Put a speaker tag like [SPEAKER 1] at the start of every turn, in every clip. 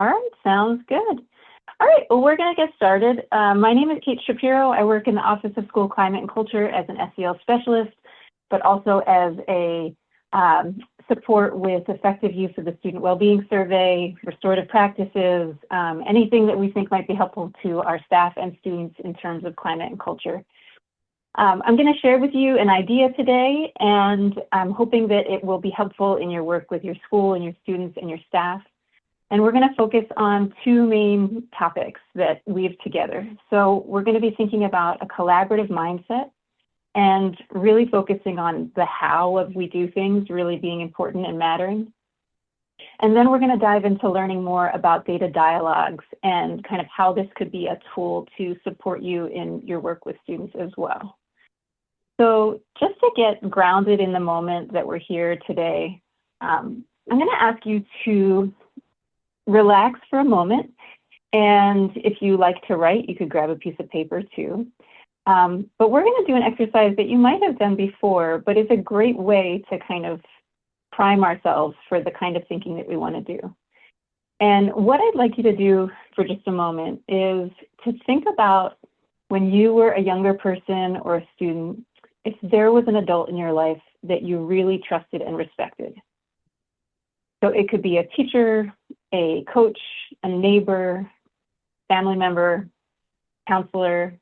[SPEAKER 1] All right, sounds good. All right, well, we're going to get started. My name is Kate Shapiro. I work in the Office of School Climate and Culture as an SEL specialist, but also as a support with effective use of the Student Wellbeing Survey, restorative practices, anything that we think might be helpful to our staff and students in terms of climate and culture. I'm going to share with you an idea today, and I'm hoping that it will be helpful in your work with your school and your students and your staff. And we're going to focus on two main topics that weave together. So we're going to be thinking about a collaborative mindset and really focusing on the how of we do things really being important and mattering. And then we're going to dive into learning more about data dialogues and kind of how this could be a tool to support you in your work with students as well. So just to get grounded in the moment that we're here today, I'm going to ask you to relax for a moment, and if you like to write, you could grab a piece of paper too. But we're going to do an exercise that you might have done before, but it's a great way to kind of prime ourselves for the kind of thinking that we want to do. And what I'd like you to do for just a moment is to think about when you were a younger person or a student, if there was an adult in your life that you really trusted and respected. So it could be a teacher, a coach, a neighbor, family member, counselor.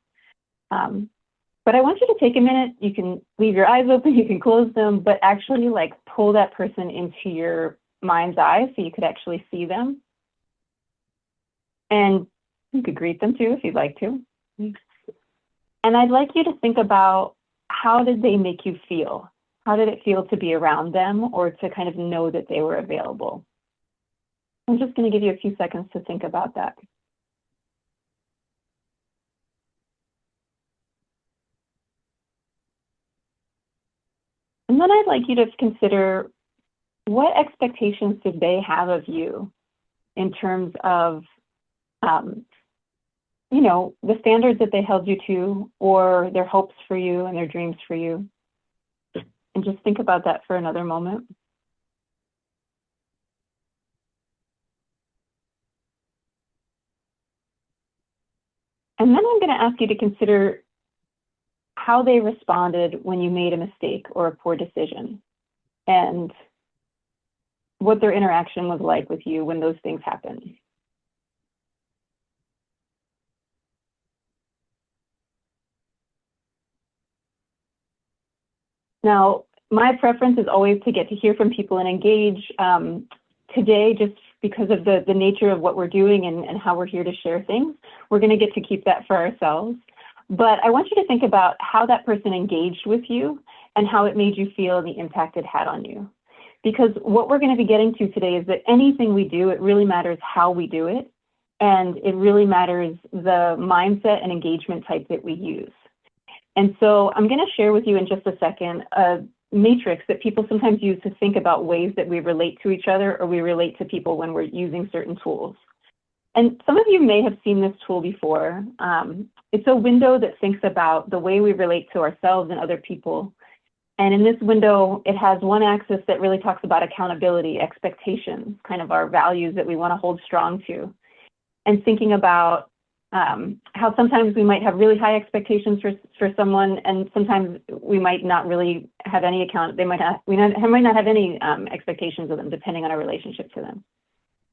[SPEAKER 1] But I want you to take a minute. You can leave your eyes open, you can close them, but actually like pull that person into your mind's eye so you could actually see them. And you could greet them too if you'd like to. And I'd like you to think about, how did they make you feel? How did it feel to be around them or to kind of know that they were available? I'm just going to give you a few seconds to think about that. And then I'd like you to consider, what expectations did they have of you in terms of, you know, the standards that they held you to, or their hopes for you and their dreams for you? And just think about that for another moment. And then I'm going to ask you to consider how they responded when you made a mistake or a poor decision, and what their interaction was like with you when those things happened. Now, my preference is always to get to hear from people and engage. Today, just because of the nature of what we're doing and how we're here to share things, we're going to get to keep that for ourselves. But I want you to think about how that person engaged with you and how it made you feel and the impact it had on you. Because what we're going to be getting to today is that anything we do, it really matters how we do it. And it really matters the mindset and engagement type that we use. And so I'm going to share with you in just a second a matrix that people sometimes use to think about ways that we relate to each other or we relate to people when we're using certain tools. And some of you may have seen this tool before. It's a window that thinks about the way we relate to ourselves and other people. And in this window, it has one axis that really talks about accountability, expectations, kind of our values that we want to hold strong to, and thinking about how sometimes we might have really high expectations for someone, and sometimes we might not really have any we might not have any expectations of them, depending on our relationship to them.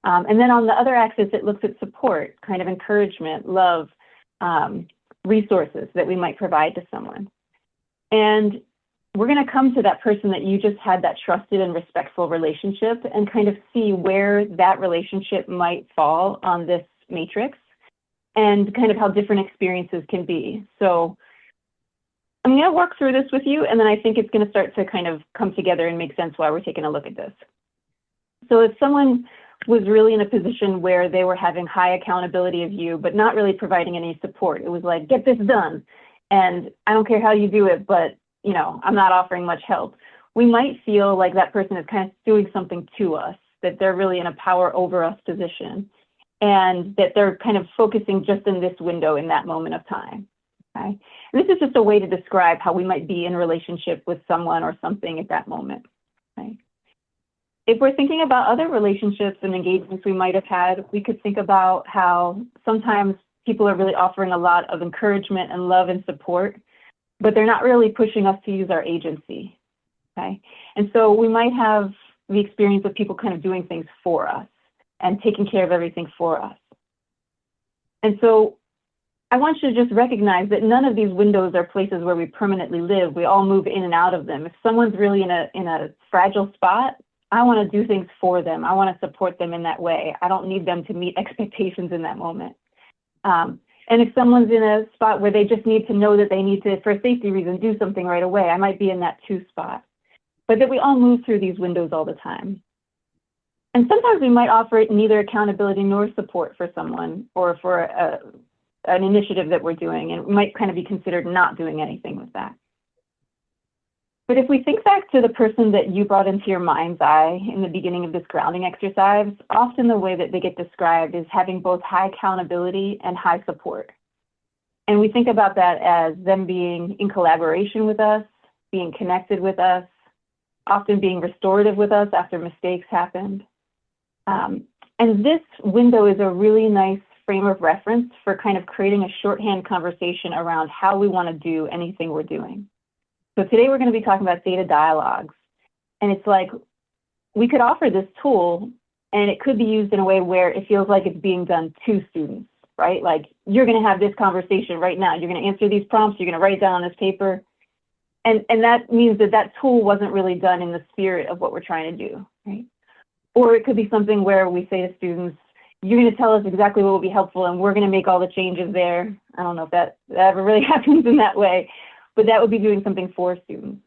[SPEAKER 1] And then on the other axis, it looks at support, kind of encouragement, love, resources that we might provide to someone. And we're going to come to that person that you just had that trusted and respectful relationship and kind of see where that relationship might fall on this matrix and kind of how different experiences can be. So I'm going to work through this with you, and then I think it's going to start to kind of come together and make sense while we're taking a look at this. So if someone was really in a position where they were having high accountability of you, but not really providing any support, it was like, get this done, and I don't care how you do it, but you know, I'm not offering much help. We might feel like that person is kind of doing something to us, that they're really in a power over us position, and that they're kind of focusing just in this window in that moment of time. Okay? And this is just a way to describe how we might be in a relationship with someone or something at that moment. Okay? If we're thinking about other relationships and engagements we might have had, we could think about how sometimes people are really offering a lot of encouragement and love and support, but they're not really pushing us to use our agency, okay? And so we might have the experience of people kind of doing things for us and taking care of everything for us. And so I want you to just recognize that none of these windows are places where we permanently live. We all move in and out of them. If someone's really in a fragile spot, I want to do things for them. I want to support them in that way. I don't need them to meet expectations in that moment. And if someone's in a spot where they just need to know that they need to, for a safety reason, do something right away, I might be in that too spot. But that we all move through these windows all the time. And sometimes we might offer neither accountability nor support for someone or for an initiative that we're doing, and we might kind of be considered not doing anything with that. But if we think back to the person that you brought into your mind's eye in the beginning of this grounding exercise, often the way that they get described is having both high accountability and high support. And we think about that as them being in collaboration with us, being connected with us, often being restorative with us after mistakes happened. And this window is a really nice frame of reference for kind of creating a shorthand conversation around how we want to do anything we're doing. So today we're going to be talking about data dialogues. And it's like, we could offer this tool and it could be used in a way where it feels like it's being done to students, right? Like, you're going to have this conversation right now. You're going to answer these prompts. You're going to write it down on this paper. And that means that that tool wasn't really done in the spirit of what we're trying to do, right? Or it could be something where we say to students, you're going to tell us exactly what will be helpful and we're going to make all the changes there. I don't know if that ever really happens in that way, but that would be doing something for students.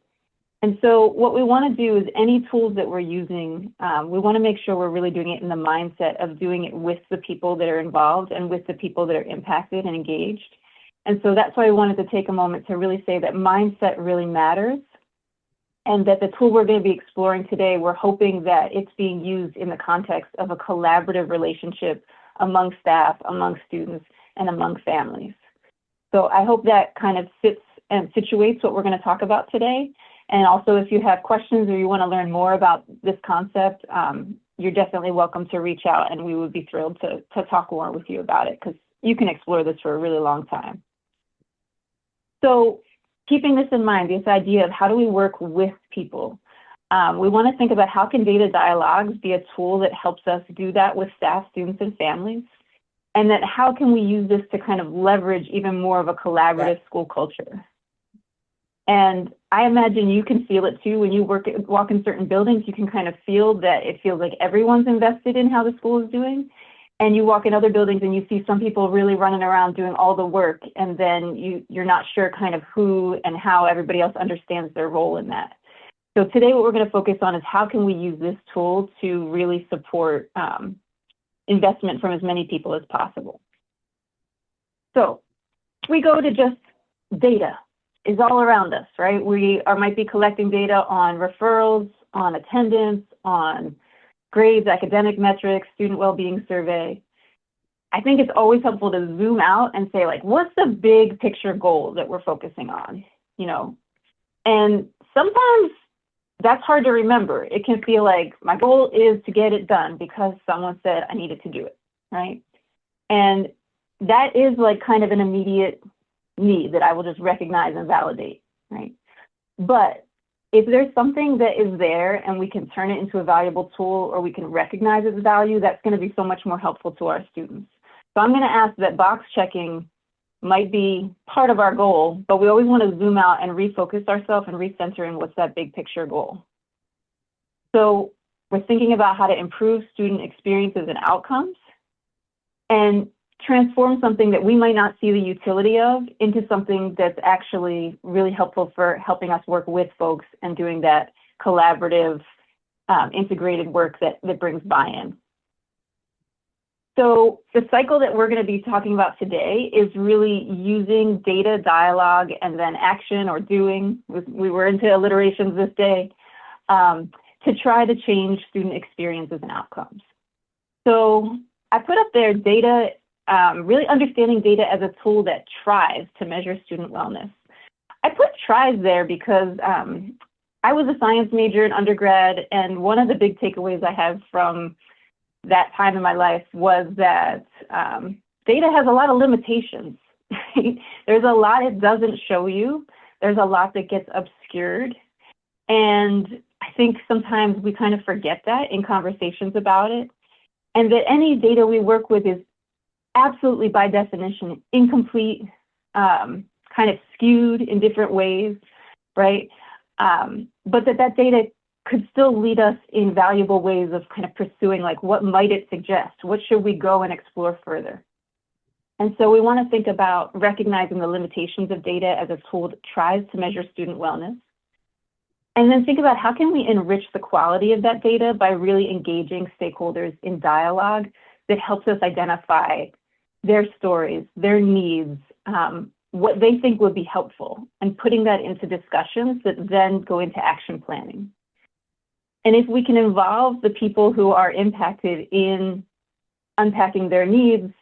[SPEAKER 1] And so what we want to do is any tools that we're using, we want to make sure we're really doing it in the mindset of doing it with the people that are involved and with the people that are impacted and engaged. And so that's why we wanted to take a moment to really say that mindset really matters, and that the tool we're going to be exploring today, we're hoping that it's being used in the context of a collaborative relationship among staff, among students, and among families. So I hope that kind of fits and situates what we're going to talk about today. And also, if you have questions or you want to learn more about this concept, you're definitely welcome to reach out, and we would be thrilled to talk more with you about it, because you can explore this for a really long time. So keeping this in mind, this idea of how do we work with people, we want to think about how can data dialogues be a tool that helps us do that with staff, students, and families, and that how can we use this to kind of leverage even more of a collaborative school culture. And I imagine you can feel it too when you walk in certain buildings. You can kind of feel that it feels like everyone's invested in how the school is doing. And you walk in other buildings and you see some people really running around doing all the work, and then you're not sure kind of who and how everybody else understands their role in that. So today what we're going to focus on is how can we use this tool to really support investment from as many people as possible. So we go to just data is all around us, right? We might be collecting data on referrals, on attendance, on grades, academic metrics, student well-being survey. I think it's always helpful to zoom out and say, like, what's the big picture goal that we're focusing on, you know? And sometimes that's hard to remember. It can feel like my goal is to get it done because someone said I needed to do it, right? And that is like kind of an immediate need that I will just recognize and validate, right? But if there's something that is there and we can turn it into a valuable tool, or we can recognize its value, that's going to be so much more helpful to our students. So I'm going to ask that box checking might be part of our goal, but we always want to zoom out and refocus ourselves and recenter in what's that big picture goal. So we're thinking about how to improve student experiences and outcomes and transform something that we might not see the utility of into something that's actually really helpful for helping us work with folks and doing that collaborative, integrated work that brings buy-in. So the cycle that we're going to be talking about today is really using data, dialogue, and then action or doing. We were into alliterations this day, to try to change student experiences and outcomes. So I put up there data, really understanding data as a tool that tries to measure student wellness. I put tries there because I was a science major in undergrad, and one of the big takeaways I have from that time in my life was that data has a lot of limitations. Right? There's a lot it doesn't show you. There's a lot that gets obscured. And I think sometimes we kind of forget that in conversations about it. And that any data we work with is absolutely by definition incomplete, kind of skewed in different ways, right? But that data could still lead us in valuable ways of kind of pursuing, like, what might it suggest? What should we go and explore further? And so we want to think about recognizing the limitations of data as a tool that tries to measure student wellness. And then think about how can we enrich the quality of that data by really engaging stakeholders in dialogue that helps us identify their stories, their needs, what they think would be helpful, and putting that into discussions that then go into action planning. And if we can involve the people who are impacted in unpacking their needs,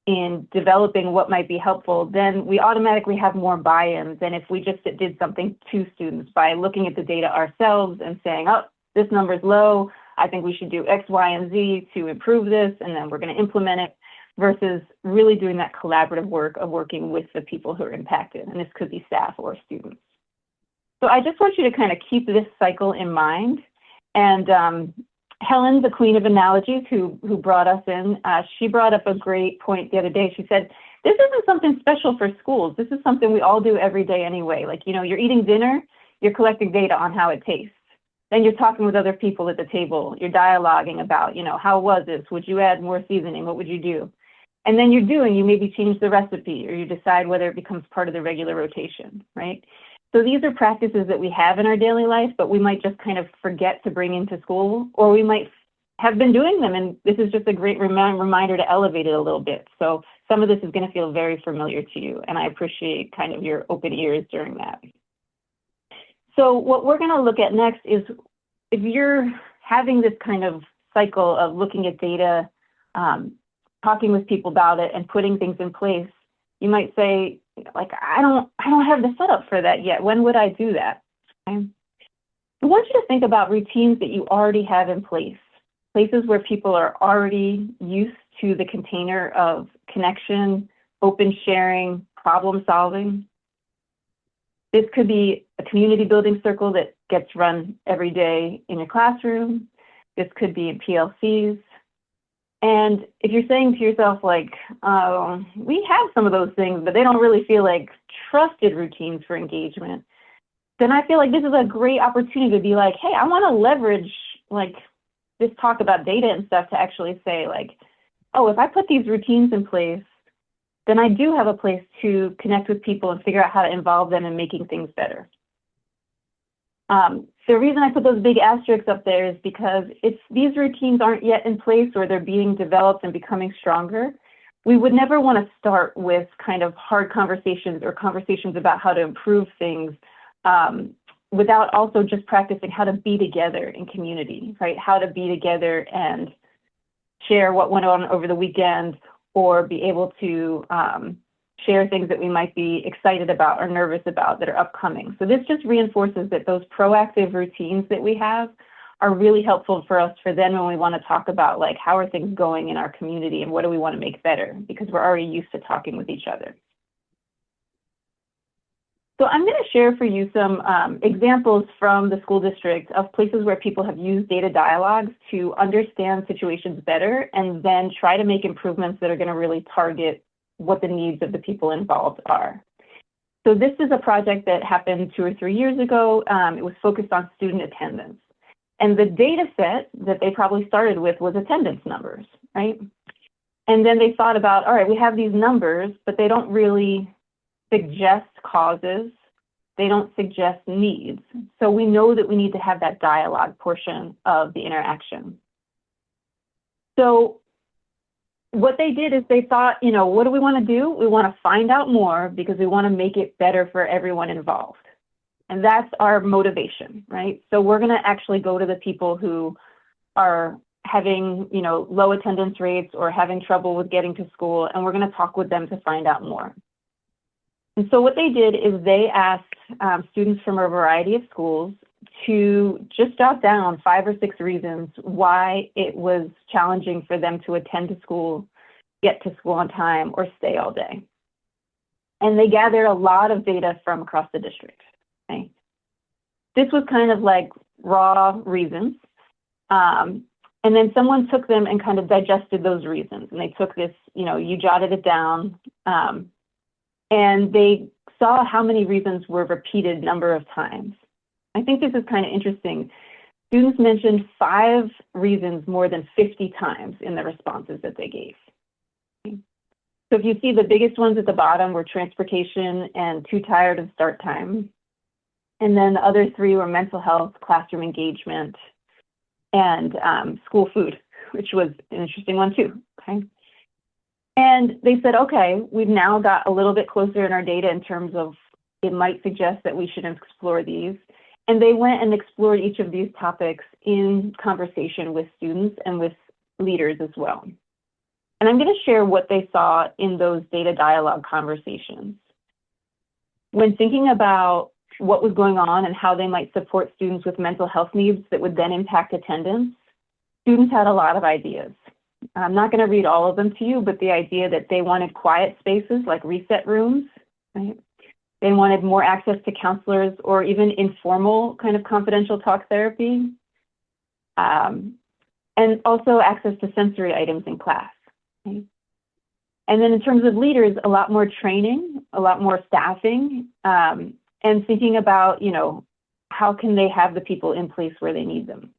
[SPEAKER 1] in developing what might be helpful, then we automatically have more buy-in than if we just did something to students by looking at the data ourselves and saying, oh, this number's low, I think we should do X, Y, and Z to improve this, and then we're going to implement it, versus really doing that collaborative work of working with the people who are impacted, and this could be staff or students. So I just want you to kind of keep this cycle in mind. And Helen, the queen of analogies, who brought us in, she brought up a great point the other day. She said, this isn't something special for schools. This is something we all do every day anyway. Like, you know, you're eating dinner, you're collecting data on how it tastes. Then you're talking with other people at the table. You're dialoguing about, you know, how was this? Would you add more seasoning? What would you do? And then you maybe change the recipe, or you decide whether it becomes part of the regular rotation, right? So these are practices that we have in our daily life, but we might just kind of forget to bring into school, or we might have been doing them, and this is just a great reminder to elevate it a little bit. So some of this is going to feel very familiar to you, and I appreciate kind of your open ears during that. So what we're going to look at next is, if you're having this kind of cycle of looking at data, talking with people about it, and putting things in place, you might say, like, I don't have the setup for that yet. When would I do that? Okay. I want you to think about routines that you already have in place, places where people are already used to the container of connection, open sharing, problem solving. This could be a community building circle that gets run every day in your classroom. This could be in PLCs. And if you're saying to yourself, like, we have some of those things, but they don't really feel like trusted routines for engagement, then I feel like this is a great opportunity to be like, hey, I want to leverage, like, this talk about data and stuff to actually say, like, oh, if I put these routines in place, then I do have a place to connect with people and figure out how to involve them in making things better. The reason I put those big asterisks up there is because if these routines aren't yet in place, or they're being developed and becoming stronger, we would never want to start with kind of hard conversations or conversations about how to improve things without also just practicing how to be together in community, right? How to be together and share what went on over the weekend, or be able to share things that we might be excited about or nervous about that are upcoming. So this just reinforces that those proactive routines that we have are really helpful for us for then when we want to talk about, like, how are things going in our community and what do we want to make better, because we're already used to talking with each other. So I'm going to share for you some examples from the school district of places where people have used data dialogues to understand situations better and then try to make improvements that are going to really target what the needs of the people involved are. So this is a project that happened 2 or 3 years ago. It was focused on student attendance. And the data set that they probably started with was attendance numbers, right? And then they thought about, all right, we have these numbers, but they don't really suggest causes. They don't suggest needs. So we know that we need to have that dialogue portion of the interaction. So what they did is they thought, you know, what do we want to do? We want to find out more because we want to make it better for everyone involved. And that's our motivation, right? So we're going to actually go to the people who are having, you know, low attendance rates or having trouble with getting to school, and we're going to talk with them to find out more. And so what they did is they asked students from a variety of schools to just jot down 5 or 6 reasons why it was challenging for them to attend to school, get to school on time, or stay all day. And they gathered a lot of data from across the district. Okay? This was kind of like raw reasons. And then someone took them and kind of digested those reasons. And they took this, you jotted it down, and they saw how many reasons were repeated number of times. I think this is kind of interesting. Students mentioned 5 reasons more than 50 times in the responses that they gave. So if you see the biggest ones at the bottom were transportation and too tired of start time. And then the other 3 were mental health, classroom engagement, and school food, which was an interesting one too, okay? And they said, okay, we've now got a little bit closer in our data in terms of it might suggest that we should explore these. And they went and explored each of these topics in conversation with students and with leaders as well. And I'm going to share what they saw in those data dialogue conversations. When thinking about what was going on and how they might support students with mental health needs that would then impact attendance, students had a lot of ideas. I'm not going to read all of them to you, but the idea that they wanted quiet spaces like reset rooms, right? They wanted more access to counselors or even informal kind of confidential talk therapy, and also access to sensory items in class. Okay? And then in terms of leaders, a lot more training, a lot more staffing, and thinking about, how can they have the people in place where they need them.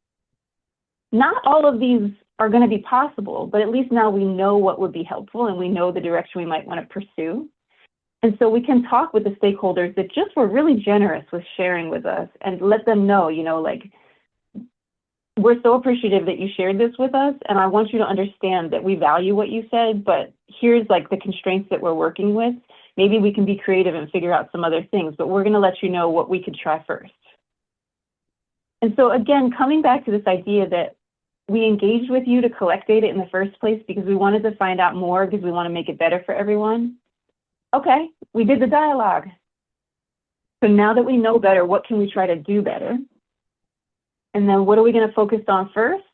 [SPEAKER 1] Not all of these are going to be possible, but at least now we know what would be helpful and we know the direction we might want to pursue. And so we can talk with the stakeholders that just were really generous with sharing with us and let them know, we're so appreciative that you shared this with us, and I want you to understand that we value what you said, but here's like the constraints that we're working with. Maybe we can be creative and figure out some other things, but we're going to let you know what we could try first. And so again, coming back to this idea that we engaged with you to collect data in the first place because we wanted to find out more because we want to make it better for everyone. Okay, we did the dialogue. So now that we know better, what can we try to do better? And then what are we going to focus on first?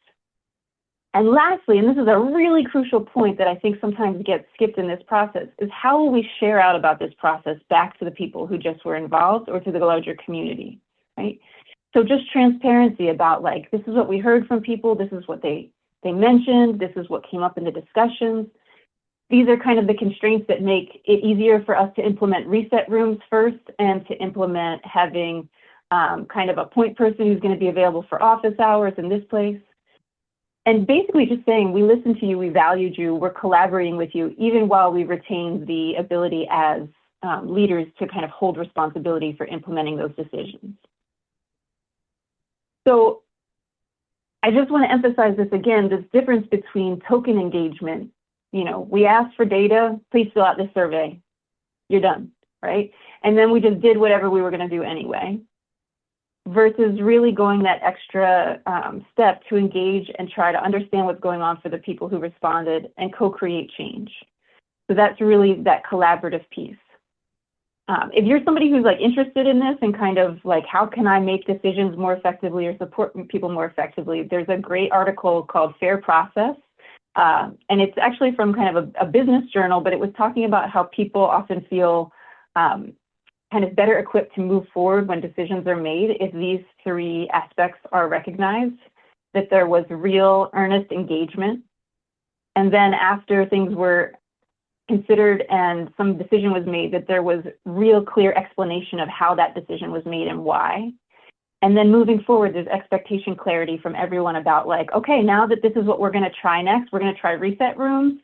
[SPEAKER 1] And lastly, and this is a really crucial point that I think sometimes gets skipped in this process, is how will we share out about this process back to the people who just were involved or to the larger community, right? So just transparency about this is what we heard from people, this is what they mentioned, this is what came up in the discussions. These are kind of the constraints that make it easier for us to implement reset rooms first and to implement having kind of a point person who's going to be available for office hours in this place. And basically just saying, we listened to you, we valued you, we're collaborating with you, even while we retain the ability as leaders to kind of hold responsibility for implementing those decisions. So I just want to emphasize this again, this difference between token engagement. We asked for data, please fill out this survey. You're done, right? And then we just did whatever we were going to do anyway, versus really going that extra step to engage and try to understand what's going on for the people who responded and co-create change. So that's really that collaborative piece. If you're somebody who's interested in this and kind of how can I make decisions more effectively or support people more effectively, there's a great article called Fair Process. And it's actually from kind of a business journal, but it was talking about how people often feel kind of better equipped to move forward when decisions are made if these 3 aspects are recognized, that there was real earnest engagement. And then after things were considered and some decision was made, that there was real clear explanation of how that decision was made and why. And then moving forward, there's expectation clarity from everyone about okay, now that this is what we're going to try next, we're going to try reset rooms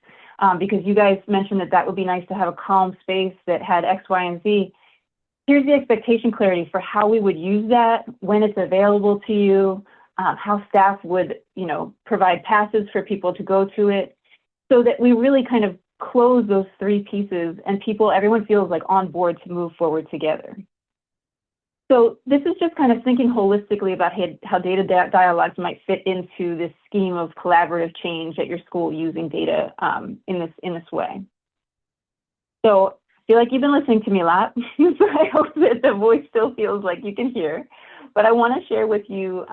[SPEAKER 1] because you guys mentioned that would be nice to have a calm space that had X, Y, and Z. Here's the expectation clarity for how we would use that, when it's available to you, how staff would, provide passes for people to go to it, so that we really kind of close those 3 pieces and everyone feels on board to move forward together. So this is just kind of thinking holistically about how data dialogues might fit into this scheme of collaborative change at your school using data in this way. So I feel like you've been listening to me a lot, so I hope that the voice still feels like you can hear. But I want to share with you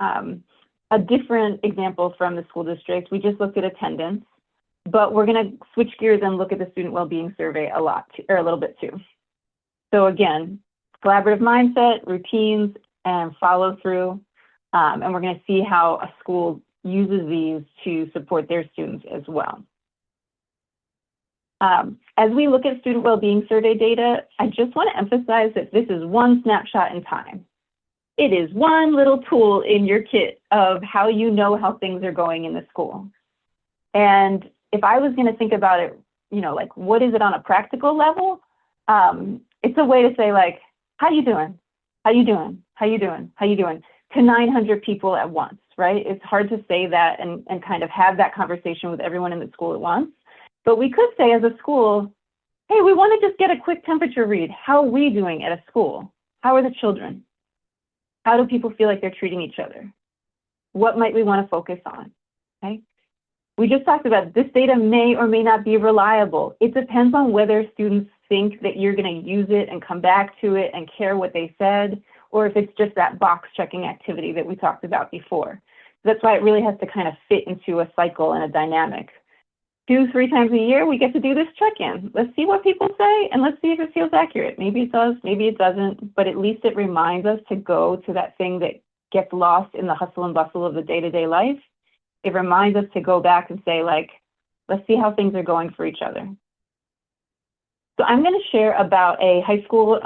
[SPEAKER 1] a different example from the school district. We just looked at attendance, but we're going to switch gears and look at the student well-being survey a little bit too. So again, collaborative mindset, routines, and follow through. And we're going to see how a school uses these to support their students as well. As we look at student well-being survey data, I just want to emphasize that this is one snapshot in time. It is one little tool in your kit of how you know how things are going in the school. And if I was going to think about it, you know, like what is it on a practical level? It's a way to say like, how you doing? How you doing? How you doing? How you doing? To 900 people at once, right? It's hard to say that and kind of have that conversation with everyone in the school at once. But we could say as a school, hey, we want to just get a quick temperature read. How are we doing at a school? How are the children? How do people feel like they're treating each other? What might we want to focus on? Okay. We just talked about this data may or may not be reliable. It depends on whether students think that you're going to use it and come back to it and care what they said, or if it's just that box checking activity that we talked about before. That's why it really has to kind of fit into a cycle and a dynamic. 2-3 times a year, we get to do this check-in. Let's see what people say, and let's see if it feels accurate. Maybe it does, maybe it doesn't, but at least it reminds us to go to that thing that gets lost in the hustle and bustle of the day-to-day life. It reminds us to go back and say, like, let's see how things are going for each other. So I'm going to share about a high school,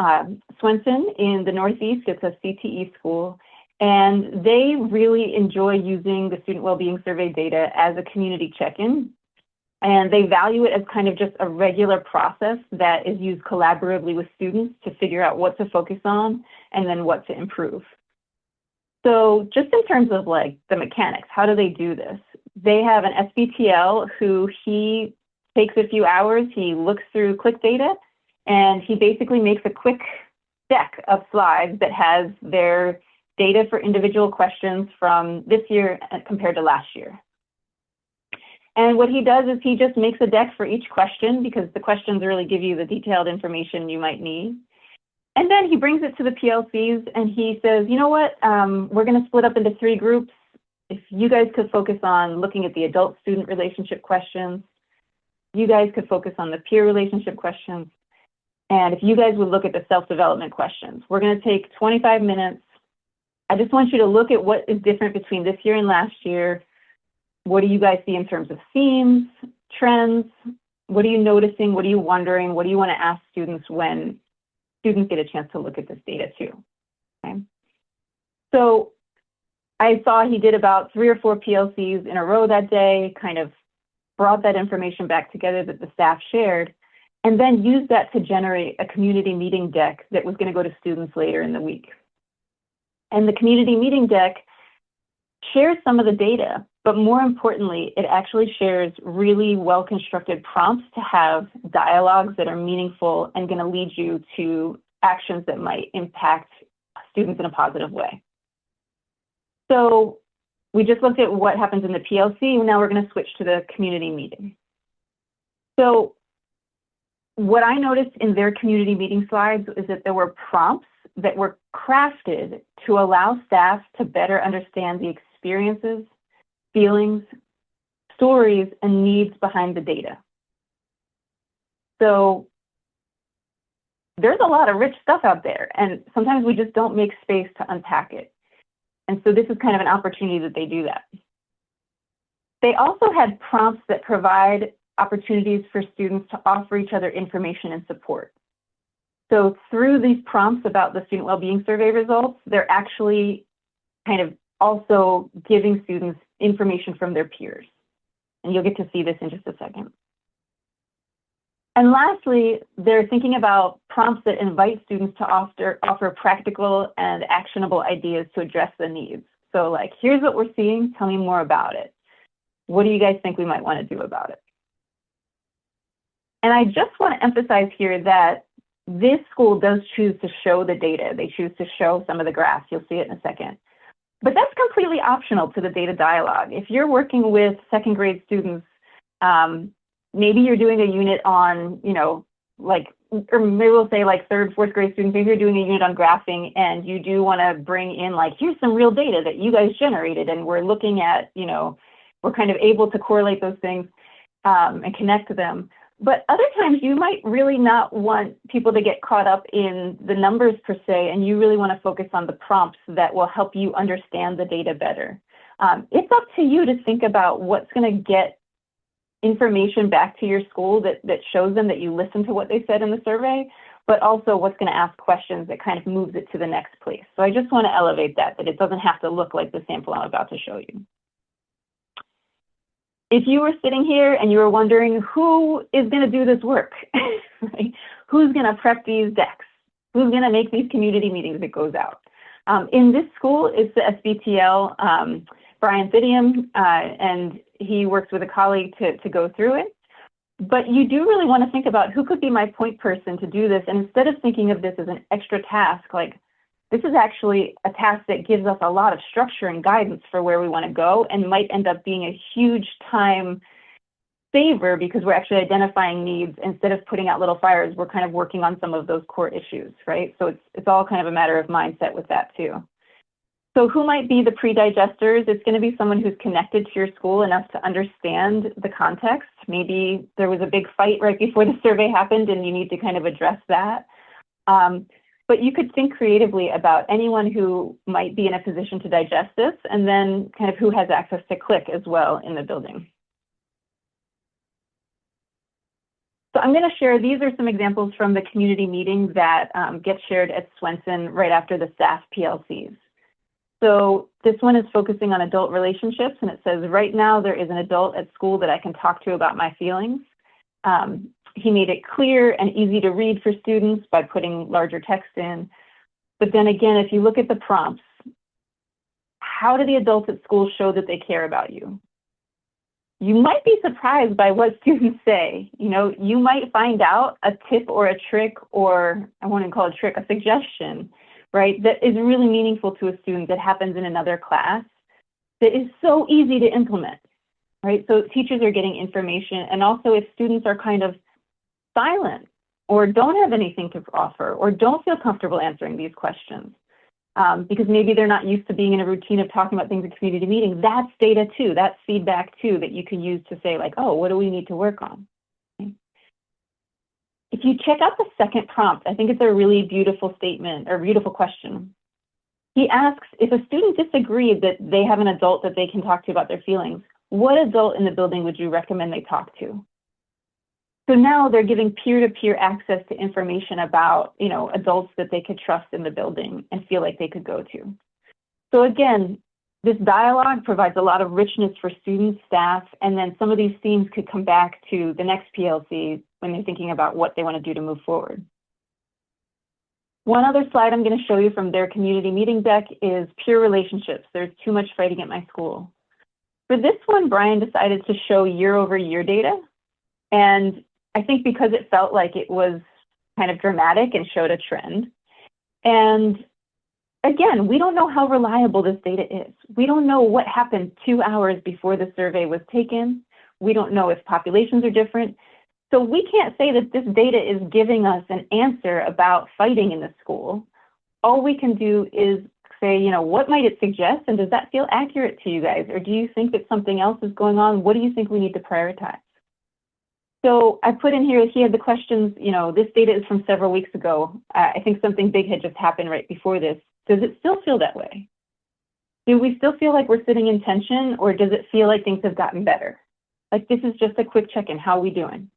[SPEAKER 1] Swenson in the Northeast. It's a CTE school, and they really enjoy using the student well-being survey data as a community check-in. And they value it as kind of just a regular process that is used collaboratively with students to figure out what to focus on and then what to improve. So just in terms of like the mechanics, how do they do this? They have an SBTL who he takes a few hours, he looks through click data, and he basically makes a quick deck of slides that has their data for individual questions from this year compared to last year. And what he does is he just makes a deck for each question because the questions really give you the detailed information you might need. And then he brings it to the PLCs and he says, you know what, we're going to split up into 3 groups. If you guys could focus on looking at the adult-student relationship questions, you guys could focus on the peer relationship questions, and if you guys would look at the self-development questions. We're going to take 25 minutes. I just want you to look at what is different between this year and last year. What do you guys see in terms of themes, trends? What are you noticing? What are you wondering? What do you want to ask students when students get a chance to look at this data too? Okay. So I saw he did about 3 or 4 PLCs in a row that day, kind of brought that information back together that the staff shared, and then used that to generate a community meeting deck that was going to go to students later in the week. And the community meeting deck shares some of the data, but more importantly, it actually shares really well-constructed prompts to have dialogues that are meaningful and going to lead you to actions that might impact students in a positive way. So we just looked at what happens in the PLC. Now we're going to switch to the community meeting. So what I noticed in their community meeting slides is that there were prompts that were crafted to allow staff to better understand the experiences, feelings, stories, and needs behind the data. So there's a lot of rich stuff out there, and sometimes we just don't make space to unpack it. And so this is kind of an opportunity that they do that. They also had prompts that provide opportunities for students to offer each other information and support. So through these prompts about the student well-being survey results, they're actually kind of also giving students information from their peers. And you'll get to see this in just a second. And lastly, they're thinking about prompts that invite students to offer practical and actionable ideas to address the needs. So like, here's what we're seeing, tell me more about it. What do you guys think we might want to do about it? And I just want to emphasize here that this school does choose to show the data. They choose to show some of the graphs. You'll see it in a second. But that's completely optional to the data dialogue. If you're working with second grade students, maybe you're doing a unit on, you know, like or maybe we'll say like third, fourth grade students, maybe you're doing a unit on graphing and you do want to bring in like, here's some real data that you guys generated and we're looking at, you know, we're kind of able to correlate those things and connect them. But other times you might really not want people to get caught up in the numbers per se, and you really want to focus on the prompts that will help you understand the data better. It's up to you to think about what's going to get information back to your school that shows them that you listened to what they said in the survey, but also what's going to ask questions that kind of moves it to the next place. So I just want to elevate that it doesn't have to look like the sample I'm about to show you. If you were sitting here and you were wondering who is going to do this work, right? Who's going to prep these decks? Who's going to make these community meetings that goes out? In this school, it's the SBTL, Brian Thidium, and he works with a colleague to go through it. But you do really want to think about who could be my point person to do this. And instead of thinking of this as an extra task, like this is actually a task that gives us a lot of structure and guidance for where we want to go and might end up being a huge time saver because we're actually identifying needs instead of putting out little fires. We're kind of working on some of those core issues, right? So it's all kind of a matter of mindset with that too. So who might be the pre-digesters? It's going to be someone who's connected to your school enough to understand the context. Maybe there was a big fight right before the survey happened and you need to kind of address that. But you could think creatively about anyone who might be in a position to digest this and then kind of who has access to click as well in the building. So I'm going to share, these are some examples from the community meeting that get shared at Swenson right after the staff PLCs. So this one is focusing on adult relationships, and it says, right now there is an adult at school that I can talk to about my feelings. He made it clear and easy to read for students by putting larger text in. But then again, if you look at the prompts, how do the adults at school show that they care about you? You might be surprised by what students say. You know, you might find out a tip or a trick, or I won't even call it a trick, a suggestion, right, that is really meaningful to a student that happens in another class that is so easy to implement, right? So teachers are getting information, and also if students are kind of silent or don't have anything to offer or don't feel comfortable answering these questions because maybe they're not used to being in a routine of talking about things in community meetings, that's data too, that's feedback too that you can use to say like, oh, what do we need to work on? Okay. If you check out the second prompt, I think it's a really beautiful statement or beautiful question. He asks, if a student disagreed that they have an adult that they can talk to about their feelings, what adult in the building would you recommend they talk to? So now they're giving peer-to-peer access to information about, you know, adults that they could trust in the building and feel like they could go to. So again, this dialogue provides a lot of richness for students, staff, and then some of these themes could come back to the next PLC when they're thinking about what they want to do to move forward. One other slide I'm going to show you from their community meeting deck is peer relationships. There's too much fighting at my school. For this one, Brian decided to show year-over-year data. And I think because it felt like it was kind of dramatic and showed a trend. And again, we don't know how reliable this data is. We don't know what happened 2 hours before the survey was taken. We don't know if populations are different. So we can't say that this data is giving us an answer about fighting in the school. All we can do is say, you know, what might it suggest? And does that feel accurate to you guys? Or do you think that something else is going on? What do you think we need to prioritize? So I put in here, he had the questions, you know, this data is from several weeks ago. I think something big had just happened right before this. Does it still feel that way? Do we still feel like we're sitting in tension, or does it feel like things have gotten better? Like this is just a quick check-in, how are we doing?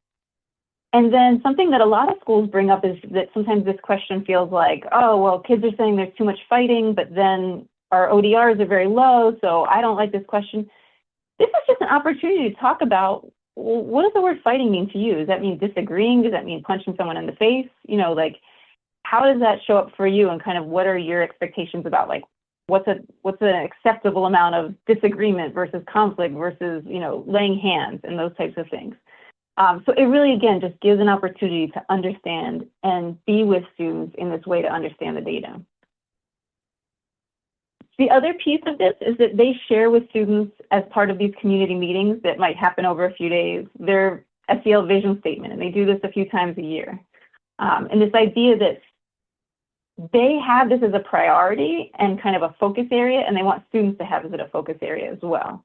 [SPEAKER 1] And then something that a lot of schools bring up is that sometimes this question feels like, oh, well, kids are saying there's too much fighting, but then our ODRs are very low, so I don't like this question. This is just an opportunity to talk about, well, what does the word fighting mean to you? Does that mean disagreeing? Does that mean punching someone in the face? You know, like, how does that show up for you, and kind of what are your expectations about, like, what's an acceptable amount of disagreement versus conflict versus, you know, laying hands and those types of things. So it really, again, just gives an opportunity to understand and be with students in this way to understand the data. The other piece of this is that they share with students as part of these community meetings that might happen over a few days, their SEL vision statement, and they do this a few times a year. And this idea that they have this as a priority and kind of a focus area, and they want students to have it as a focus area as well.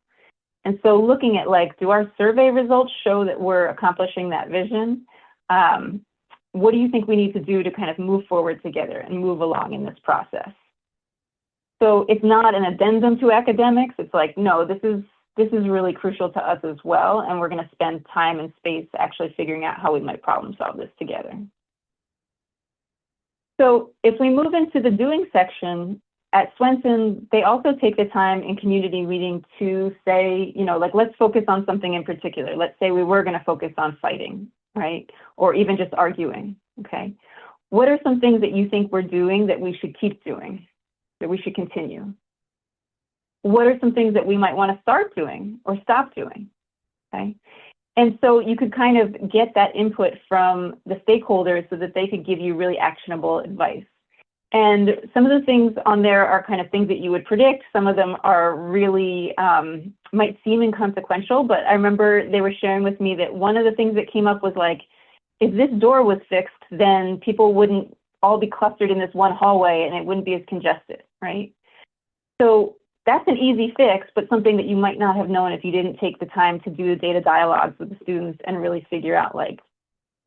[SPEAKER 1] And so looking at like, do our survey results show that we're accomplishing that vision? What do you think we need to do to kind of move forward together and move along in this process? So it's not an addendum to academics. It's like, no, this is really crucial to us as well, and we're going to spend time and space actually figuring out how we might problem solve this together. So if we move into the doing section, at Swenson, they also take the time in community reading to say, you know, like, let's focus on something in particular. Let's say we were going to focus on fighting, right? Or even just arguing, okay? What are some things that you think we're doing that we should keep doing, that we should continue? What are some things that we might want to start doing or stop doing, okay? And so you could kind of get that input from the stakeholders so that they could give you really actionable advice. And some of the things on there are kind of things that you would predict. Some of them are really, might seem inconsequential, but I remember they were sharing with me that one of the things that came up was like, if this door was fixed, then people wouldn't all be clustered in this one hallway and it wouldn't be as congested, right? So that's an easy fix, but something that you might not have known if you didn't take the time to do the data dialogues with the students and really figure out like,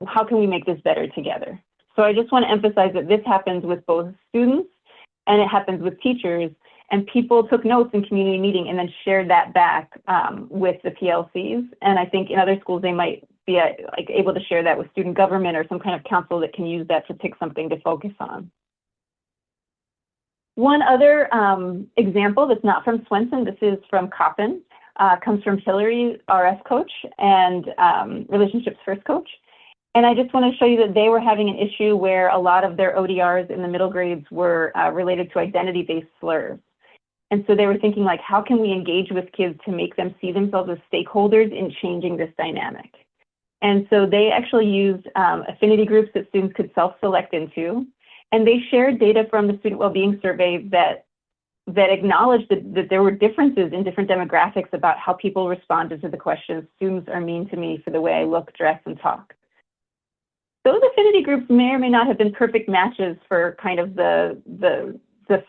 [SPEAKER 1] how can we make this better together? So I just want to emphasize that this happens with both students and it happens with teachers, and people took notes in community meeting and then shared that back with the PLCs. And I think in other schools, they might be like able to share that with student government or some kind of council that can use that to pick something to focus on. One other example that's not from Swenson, this is from Coppin, comes from Hillary, RS coach and Relationships First coach. And I just want to show you that they were having an issue where a lot of their ODRs in the middle grades were related to identity-based slurs. And so they were thinking like, how can we engage with kids to make them see themselves as stakeholders in changing this dynamic? And so they actually used affinity groups that students could self-select into. And they shared data from the student well-being survey that acknowledged that there were differences in different demographics about how people responded to the question, students are mean to me for the way I look, dress, and talk. Those affinity groups may or may not have been perfect matches for kind of the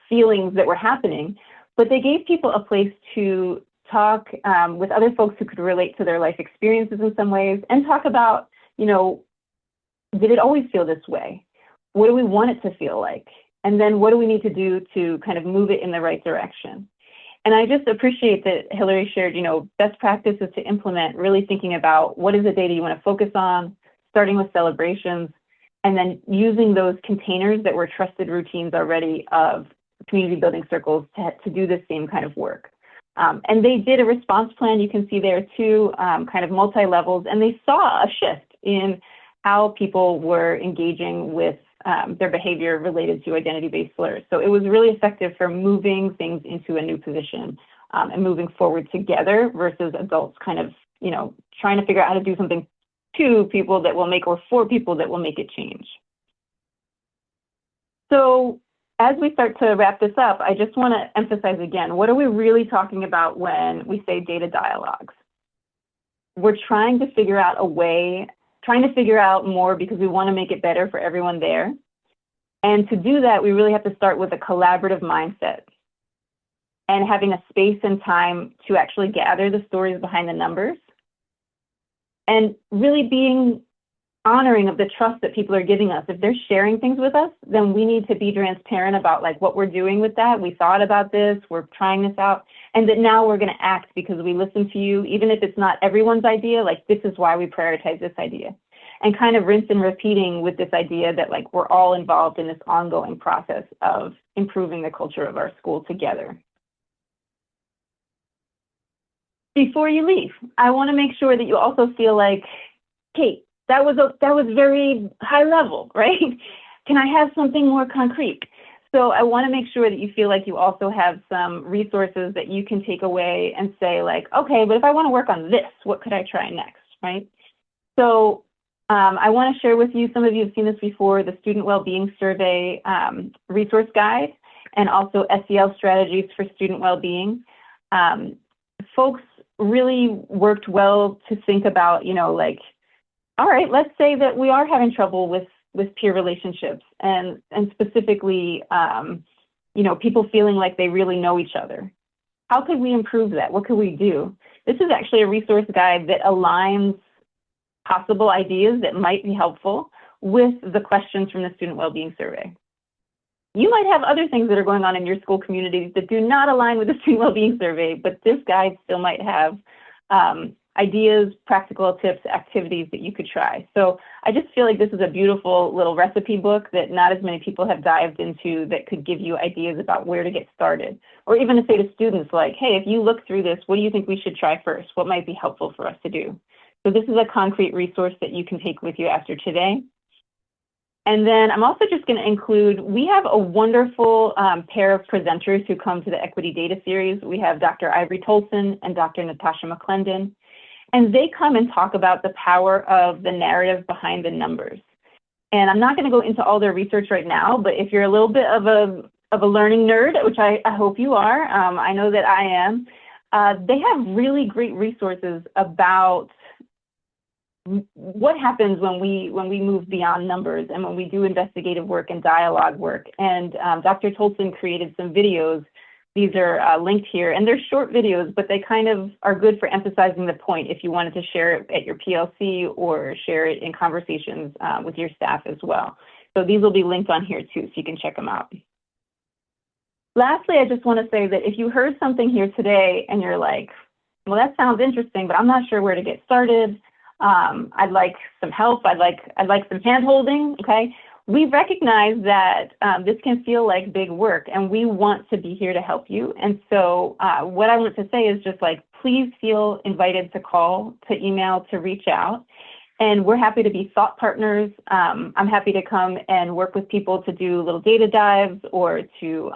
[SPEAKER 1] feelings that were happening, but they gave people a place to talk with other folks who could relate to their life experiences in some ways and talk about, you know, did it always feel this way? What do we want it to feel like? And then what do we need to do to kind of move it in the right direction? And I just appreciate that Hillary shared, you know, best practices to implement, really thinking about what is the data you want to focus on, starting with celebrations, and then using those containers that were trusted routines already of community building circles to do the same kind of work. And they did a response plan, you can see there too, kind of multi-levels, and they saw a shift in how people were engaging with their behavior related to identity-based slurs. So it was really effective for moving things into a new position and moving forward together versus adults kind of, you know, trying to figure out how to do something to people that will make, or for people that will make it change. So as we start to wrap this up, I just want to emphasize again, what are we really talking about when we say data dialogues? We're trying to figure out a way, trying to figure out more because we want to make it better for everyone there. And to do that, we really have to start with a collaborative mindset and having a space and time to actually gather the stories behind the numbers. And really being honoring of the trust that people are giving us. If they're sharing things with us, then we need to be transparent about like what we're doing with that. We thought about this, we're trying this out, and that now we're going to act because we listen to you, even if it's not everyone's idea, like this is why we prioritize this idea. And kind of rinse and repeating with this idea that like we're all involved in this ongoing process of improving the culture of our school together. Before you leave, I want to make sure that you also feel like, Kate, that was very high level, right? Can I have something more concrete? So I want to make sure that you feel like you also have some resources that you can take away and say like, okay, but if I want to work on this, what could I try next, right? So I want to share with you, some of you have seen this before, the Student Wellbeing Survey resource guide, and also SEL strategies for student well-being. Folks really worked well to think about, you know, like, all right, let's say that we are having trouble with with peer relationships and specifically, people feeling like they really know each other. How could we improve that? What could we do? This is actually a resource guide that aligns possible ideas that might be helpful with the questions from the Student Wellbeing Survey. You might have other things that are going on in your school communities that do not align with the Student Wellbeing Survey, but this guide still might have ideas, practical tips, activities that you could try. So I just feel like this is a beautiful little recipe book that not as many people have dived into that could give you ideas about where to get started. Or even to say to students like, hey, if you look through this, what do you think we should try first? What might be helpful for us to do? So this is a concrete resource that you can take with you after today. And then I'm also just going to include, we have a wonderful pair of presenters who come to the Equity Data Series. We have Dr. Ivory Tolson and Dr. Natasha McClendon. And they come and talk about the power of the narrative behind the numbers. And I'm not going to go into all their research right now, but if you're a little bit of a learning nerd, which I hope you are, I know that I am, they have really great resources about what happens when we move beyond numbers and when we do investigative work and dialogue work. And Dr. Tolson created some videos. These are linked here, and they're short videos, but they kind of are good for emphasizing the point if you wanted to share it at your PLC or share it in conversations with your staff as well. So these will be linked on here too, so you can check them out. Lastly, I just want to say that if you heard something here today and you're like, well, that sounds interesting, but I'm not sure where to get started. I'd like some help. I'd like some hand holding. Okay. We recognize that this can feel like big work, and we want to be here to help you. And so what I want to say is just like, please feel invited to call, to email, to reach out. And we're happy to be thought partners. I'm happy to come and work with people to do little data dives or to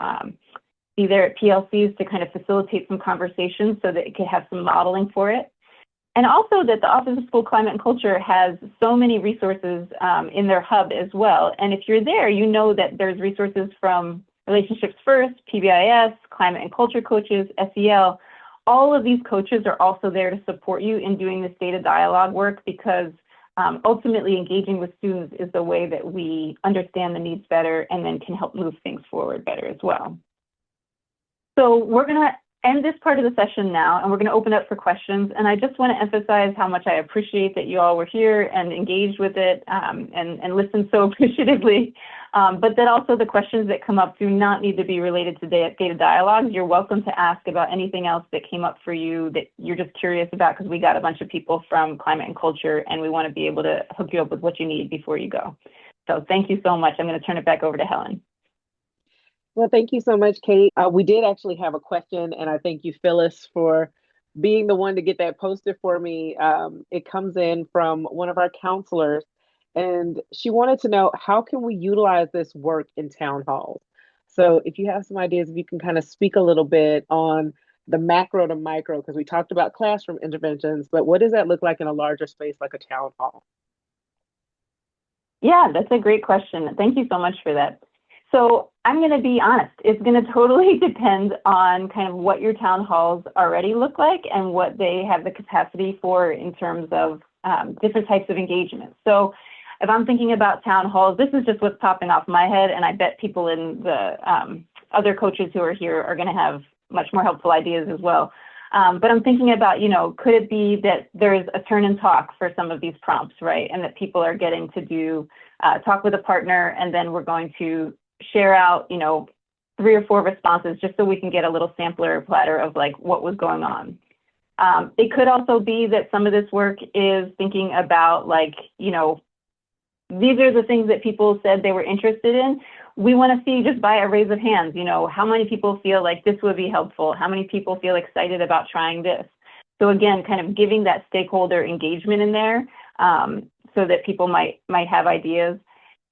[SPEAKER 1] be there at PLCs to kind of facilitate some conversations so that it could have some modeling for it. And also that the Office of School Climate and Culture has so many resources in their hub as well. And if you're there, you know that there's resources from Relationships First, PBIS, Climate and Culture coaches, SEL. All of these coaches are also there to support you in doing this data dialogue work because ultimately engaging with students is the way that we understand the needs better and then can help move things forward better as well. So we're going to end this part of the session now, and we're going to open up for questions. And I just want to emphasize how much I appreciate that you all were here and engaged with it and listened so appreciatively. But that also the questions that come up do not need to be related to data dialogues. You're welcome to ask about anything else that came up for you that you're just curious about, because we got a bunch of people from Climate and Culture, and we want to be able to hook you up with what you need before you go. So thank you so much. I'm going to turn it back over to Helen.
[SPEAKER 2] Well, thank you so much, Kate. We did actually have a question, and I thank you, Phyllis, for being the one to get that posted for me. It comes in from one of our counselors, and she wanted to know, how can we utilize this work in town halls? So if you have some ideas, if you can kind of speak a little bit on the macro to micro, because we talked about classroom interventions, but what does that look like in a larger space like a town hall?
[SPEAKER 1] Yeah, that's a great question. Thank you so much for that. So I'm going to be honest, it's going to totally depend on kind of what your town halls already look like and what they have the capacity for in terms of different types of engagement. So if I'm thinking about town halls, this is just what's popping off my head, and I bet people in the other coaches who are here are going to have much more helpful ideas as well. But I'm thinking about, could it be that there's a turn and talk for some of these prompts, right? And that people are getting to do talk with a partner, and then we're going to share out, 3 or 4 responses just so we can get a little sampler platter of like what was going on. It could also be that some of this work is thinking about like, these are the things that people said they were interested in. We want to see just by a raise of hands, how many people feel like this would be helpful? How many people feel excited about trying this? So again, kind of giving that stakeholder engagement in there so that people might have ideas.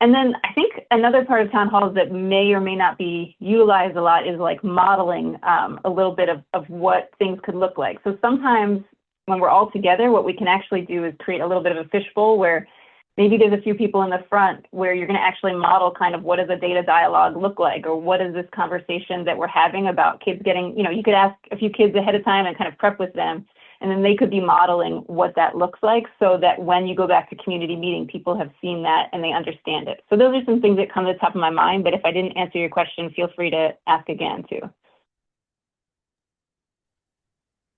[SPEAKER 1] And then I think another part of town halls that may or may not be utilized a lot is like modeling a little bit of what things could look like. So sometimes when we're all together, what we can actually do is create a little bit of a fishbowl where maybe there's a few people in the front where you're going to actually model kind of what does a data dialogue look like, or what is this conversation that we're having about kids getting, you could ask a few kids ahead of time and kind of prep with them And then they could be modeling what that looks like so that when you go back to community meeting, people have seen that and they understand it. So those are some things that come to the top of my mind, but if I didn't answer your question, feel free to ask again too.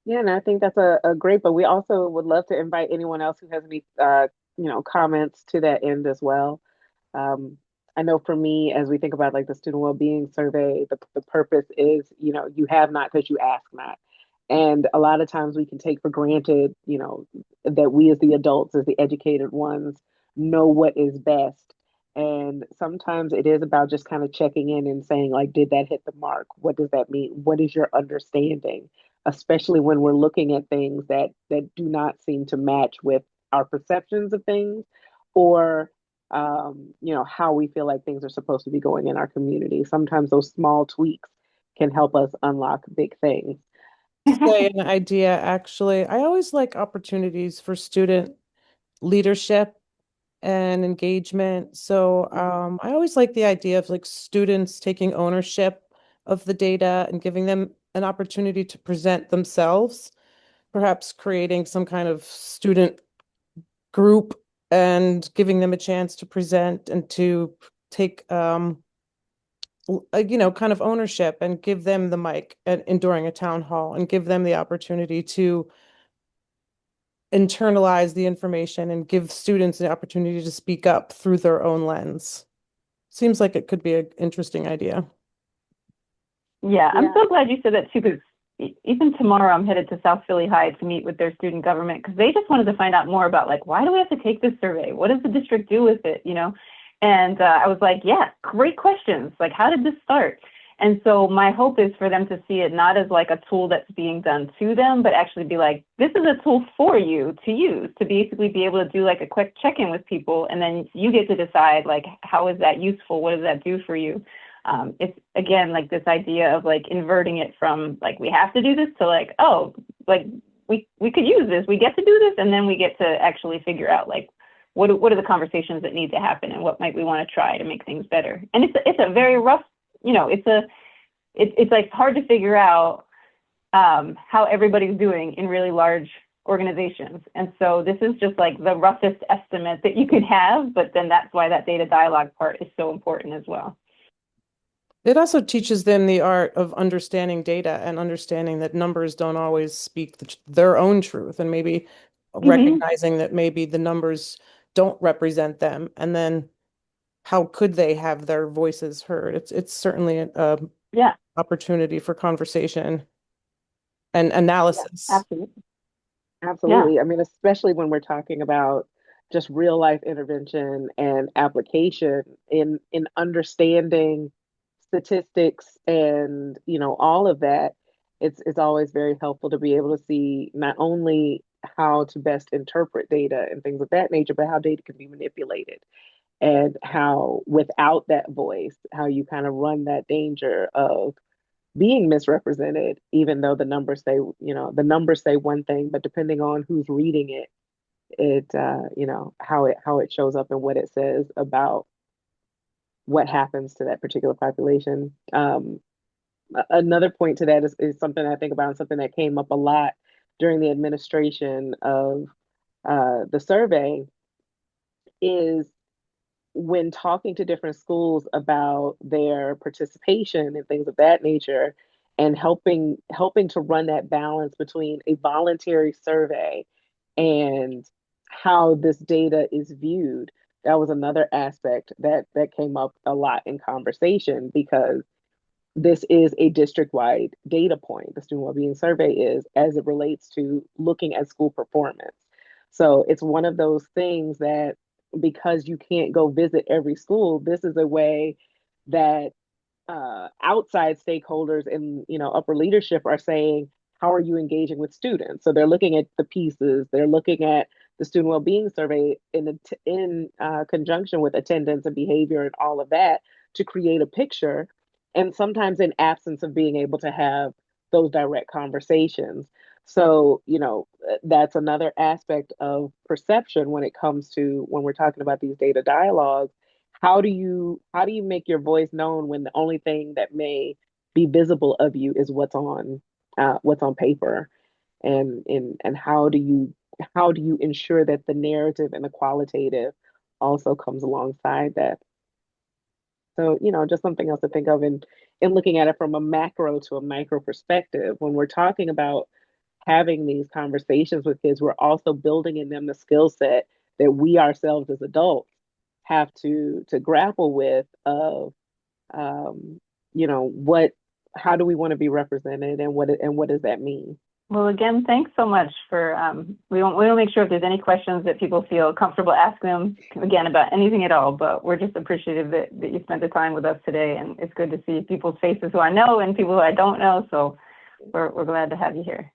[SPEAKER 2] Yeah, and I think that's a great, but we also would love to invite anyone else who has any, comments to that end as well. Um, I know for me, as we think about like the student well-being survey, the purpose is, you have not because you ask not. And a lot of times we can take for granted, that we as the adults, as the educated ones, know what is best. And sometimes it is about just kind of checking in and saying, like, did that hit the mark? What does that mean? What is your understanding? Especially when we're looking at things that do not seem to match with our perceptions of things or how we feel like things are supposed to be going in our community. Sometimes those small tweaks can help us unlock big things.
[SPEAKER 3] Say an idea, actually. I always like opportunities for student leadership and engagement. So I always like the idea of like students taking ownership of the data and giving them an opportunity to present themselves, perhaps creating some kind of student group and giving them a chance to present and to take kind of ownership and give them the mic and during a town hall and give them the opportunity to internalize the information and give students the opportunity to speak up through their own lens. Seems like it could be an interesting idea.
[SPEAKER 1] Yeah, I'm
[SPEAKER 2] Yeah.
[SPEAKER 1] so glad you said that too, because even tomorrow I'm headed to South Philly High to meet with their student government because they just wanted to find out more about like, why do we have to take this survey? What does the district do with it? And I was like, yeah, great questions. Like, how did this start? And so my hope is for them to see it not as like a tool that's being done to them, but actually be like, this is a tool for you to use to basically be able to do like a quick check-in with people. And then you get to decide like, how is that useful? What does that do for you? It's again, like this idea of like inverting it from like, we have to do this to like, oh, like we could use this, we get to do this. And then we get to actually figure out like, what are the conversations that need to happen and what might we want to try to make things better? And it's a very rough, it's like hard to figure out how everybody's doing in really large organizations. And so this is just like the roughest estimate that you can have, but then that's why that data dialogue part is so important as well.
[SPEAKER 3] It also teaches them the art of understanding data and understanding that numbers don't always speak their own truth, and maybe
[SPEAKER 1] Mm-hmm.
[SPEAKER 3] recognizing that maybe the numbers don't represent them, and then how could they have their voices heard? It's certainly a
[SPEAKER 1] Yeah,
[SPEAKER 3] opportunity for conversation and
[SPEAKER 2] Yeah,
[SPEAKER 3] analysis.
[SPEAKER 1] absolutely. Yeah.
[SPEAKER 2] absolutely. I mean, especially when we're talking about just real life intervention and application in understanding statistics and all of that. It's always very helpful to be able to see not only how to best interpret data and things of that nature, but how data can be manipulated and how without that voice, how you kind of run that danger of being misrepresented, even though the numbers say one thing, but depending on who's reading it, how it shows up and what it says about what happens to that particular population. Another point to that is something I think about and something that came up a lot during the administration of the survey is when talking to different schools about their participation and things of that nature and helping to run that balance between a voluntary survey and how this data is viewed. That was another aspect that came up a lot in conversation because this is a district-wide data point. The student well-being survey is as it relates to looking at school performance. So it's one of those things that because you can't go visit every school, this is a way that outside stakeholders and upper leadership are saying, how are you engaging with students? So they're looking at the pieces, they're looking at the student well-being survey in conjunction with attendance and behavior and all of that to create a picture. And sometimes in absence of being able to have those direct conversations. So, that's another aspect of perception when it comes to when we're talking about these data dialogues. How do you make your voice known when the only thing that may be visible of you is what's on paper? and how do you ensure that the narrative and the qualitative also comes alongside that? So, just something else to think of in looking at it from a macro to a micro perspective. When we're talking about having these conversations with kids, we're also building in them the skill set that we ourselves as adults have to grapple with of what how do we want to be represented, and what does that mean?
[SPEAKER 1] Well, again, thanks so much for, we won't make sure if there's any questions that people feel comfortable asking them, again, about anything at all, but we're just appreciative that you spent the time with us today, and it's good to see people's faces who I know and people who I don't know, so we're glad to have you here.